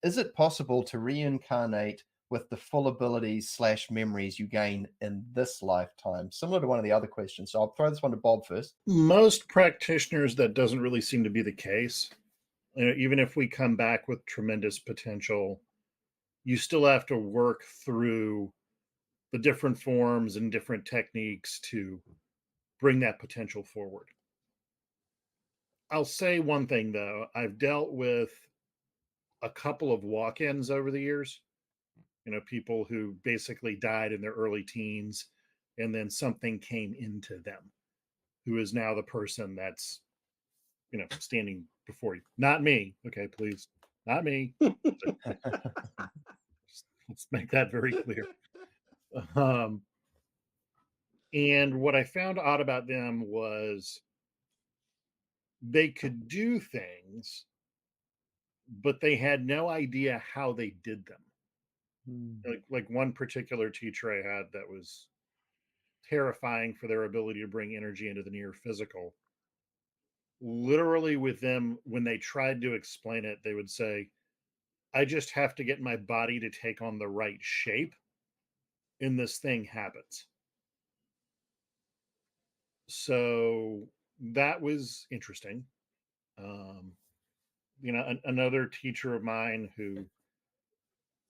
is it possible to reincarnate with the full abilities / memories you gain in this lifetime? Similar to one of the other questions. So I'll throw this one to Bob first. Most practitioners, that doesn't really seem to be the case. Even if we come back with tremendous potential, you still have to work through the different forms and different techniques to bring that potential forward. I'll say one thing, though. I've dealt with a couple of walk-ins over the years. People who basically died in their early teens, and then something came into them, who is now the person that's, standing before you. Not me. Okay, please. Not me. Let's make that very clear. And what I found odd about them was they could do things, but they had no idea how they did them. Like one particular teacher I had that was terrifying for their ability to bring energy into the near physical. Literally with them, when they tried to explain it, they would say, I just have to get my body to take on the right shape, and this thing happens. So that was interesting. Another teacher of mine who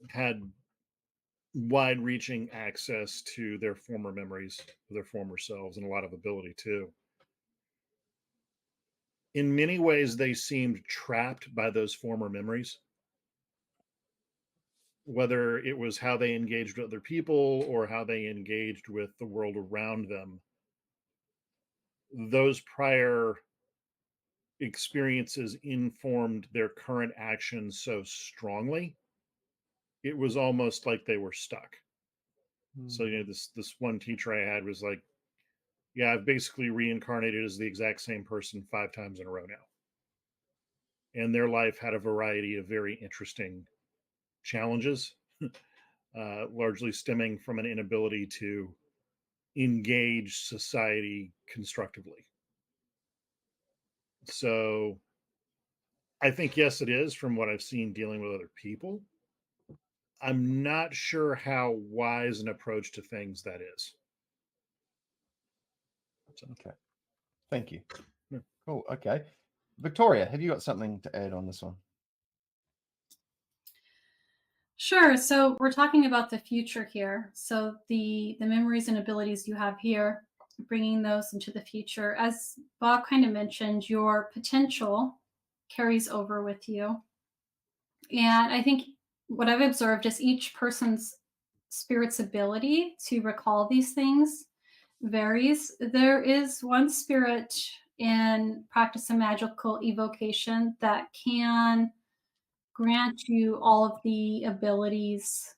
had wide-reaching access to their former memories, their former selves, and a lot of ability too. In many ways, they seemed trapped by those former memories. Whether it was how they engaged with other people or how they engaged with the world around them, those prior experiences informed their current actions so strongly, it was almost like they were stuck. So, this one teacher I had was like, yeah, I've basically reincarnated as the exact same person 5 times in a row now. And their life had a variety of very interesting challenges, largely stemming from an inability to engage society constructively. So I think, yes, it is from what I've seen dealing with other people. I'm not sure how wise an approach to things that is. Okay. Thank you. Yeah. Cool. Okay. Victoria, have you got something to add on this one? Sure. So we're talking about the future here. So the memories and abilities you have here, bringing those into the future. As Bob kind of mentioned, your potential carries over with you. And I think what I've observed is each person's spirit's ability to recall these things varies. There is one spirit in practice of magical evocation that can grant you all of the abilities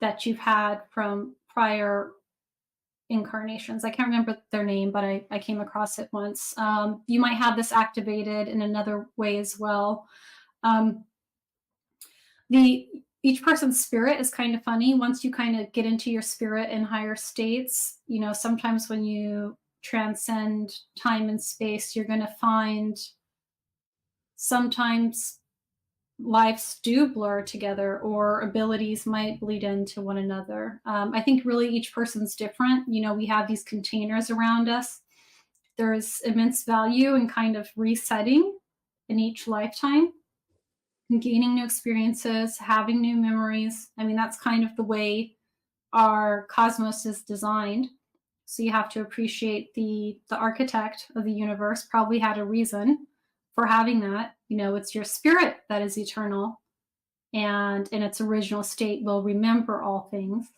that you've had from prior incarnations. I can't remember their name, but I came across it once. You might have this activated in another way as well. Each person's spirit is kind of funny. Once you kind of get into your spirit in higher states, sometimes when you transcend time and space, you're going to find sometimes lives do blur together or abilities might bleed into one another. I think really each person's different. We have these containers around us. There's immense value in kind of resetting in each lifetime, gaining new experiences, having new memories. I mean, that's kind of the way our cosmos is designed. So you have to appreciate the architect of the universe probably had a reason for having that. It's your spirit that is eternal and in its original state will remember all things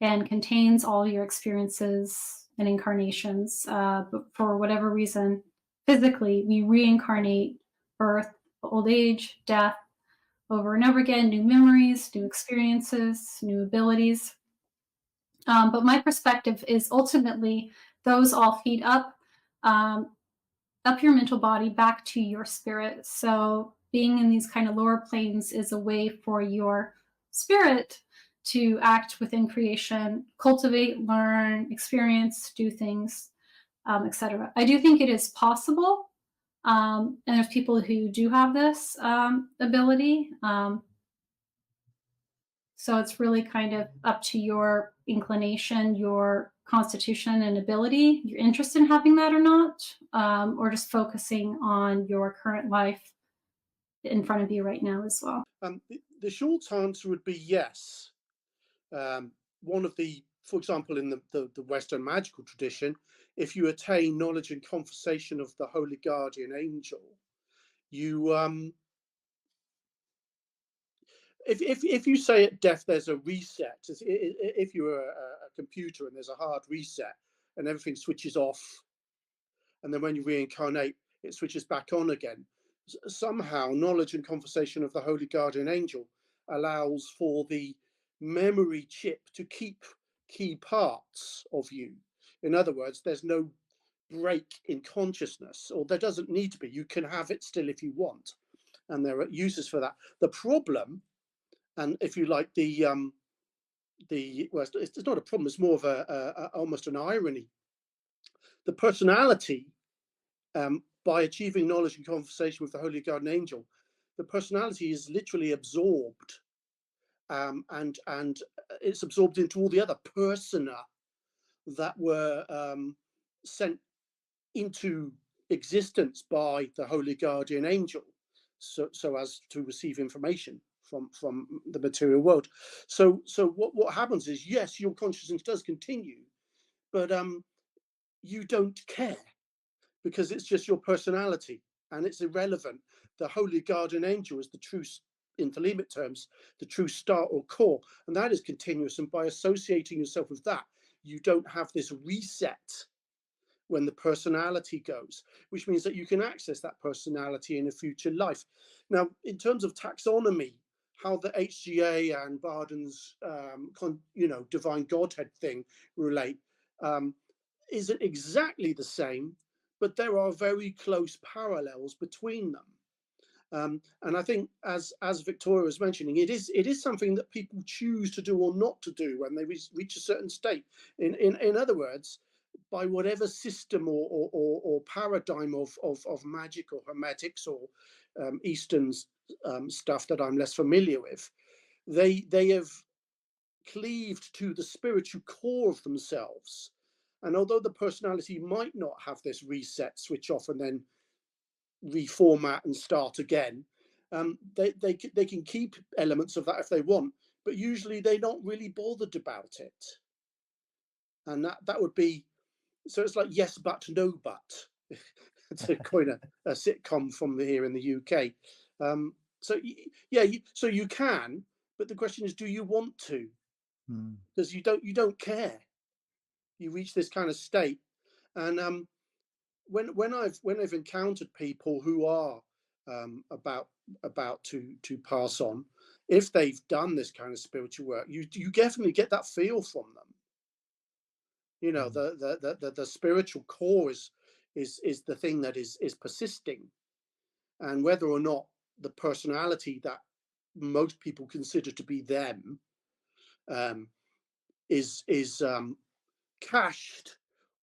and contains all your experiences and incarnations. But for whatever reason, physically, we reincarnate birth, old age, death, over and over again, new memories, new experiences, new abilities. But my perspective is ultimately those all feed up your mental body back to your spirit. So being in these kind of lower planes is a way for your spirit to act within creation, cultivate, learn, experience, do things, etc. I do think it is possible. And there's people who do have this ability. So it's really kind of up to your inclination, your constitution and ability, your interest in having that or not, or just focusing on your current life in front of you right now as well. The short answer would be yes. One of the, for example, in the Western magical tradition, if you attain knowledge and conversation of the holy guardian angel, you if you say at death there's a reset, if you're a computer and there's a hard reset and everything switches off, and then when you reincarnate it switches back on again, somehow knowledge and conversation of the holy guardian angel allows for the memory chip to keep key parts of you. In other words, there's no break in consciousness, or there doesn't need to be. You can have it still if you want, and there are uses for that. The problem, and if you like, well, it's not a problem, it's more of almost an irony. The personality, by achieving knowledge and conversation with the holy guardian angel, the personality is literally absorbed, and it's absorbed into all the other persona that were sent into existence by the holy guardian angel, so as to receive information from the material world. So what happens is, yes, your consciousness does continue, but you don't care, because it's just your personality and it's irrelevant. The holy guardian angel is the true, in Thelemic terms, the true star or core, and that is continuous. And by associating yourself with that, you don't have this reset when the personality goes, which means that you can access that personality in a future life. Now, in terms of taxonomy, how the HGA and Bardon's divine Godhead thing relate isn't exactly the same, but there are very close parallels between them. And I think, as Victoria was mentioning, it is something that people choose to do or not to do when they reach a certain state. In other words, by whatever system or paradigm of magic or hermetics or Eastern stuff that I'm less familiar with, they have cleaved to the spiritual core of themselves. And although the personality might not have this reset, switch off, and then reformat and start again, they can keep elements of that if they want, but usually they're not really bothered about it. And that would be, so it's like yes but no but. It's a kind of a sitcom from here in the UK. So yeah, so you can, but the question is, do you want to? Because you don't care. You reach this kind of state, and when I've encountered people who are about to pass on, if they've done this kind of spiritual work, you definitely get that feel from them. You know, the spiritual core is the thing that is persisting, and whether or not the personality that most people consider to be them is cached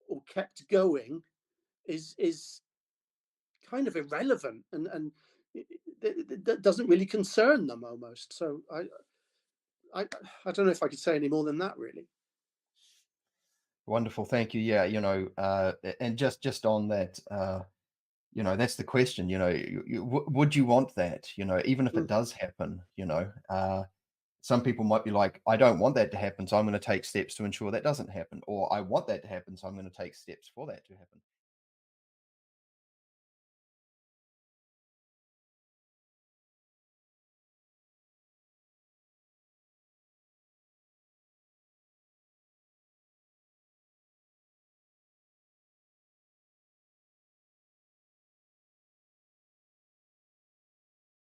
or kept going is kind of irrelevant, and that doesn't really concern them almost. So I don't know if I could say any more than that, really. Wonderful, thank you. Yeah, and just on that, that's the question. Would you want that? Even if it does happen, some people might be like, I don't want that to happen, so I'm going to take steps to ensure that doesn't happen, or I want that to happen, so I'm going to take steps for that to happen.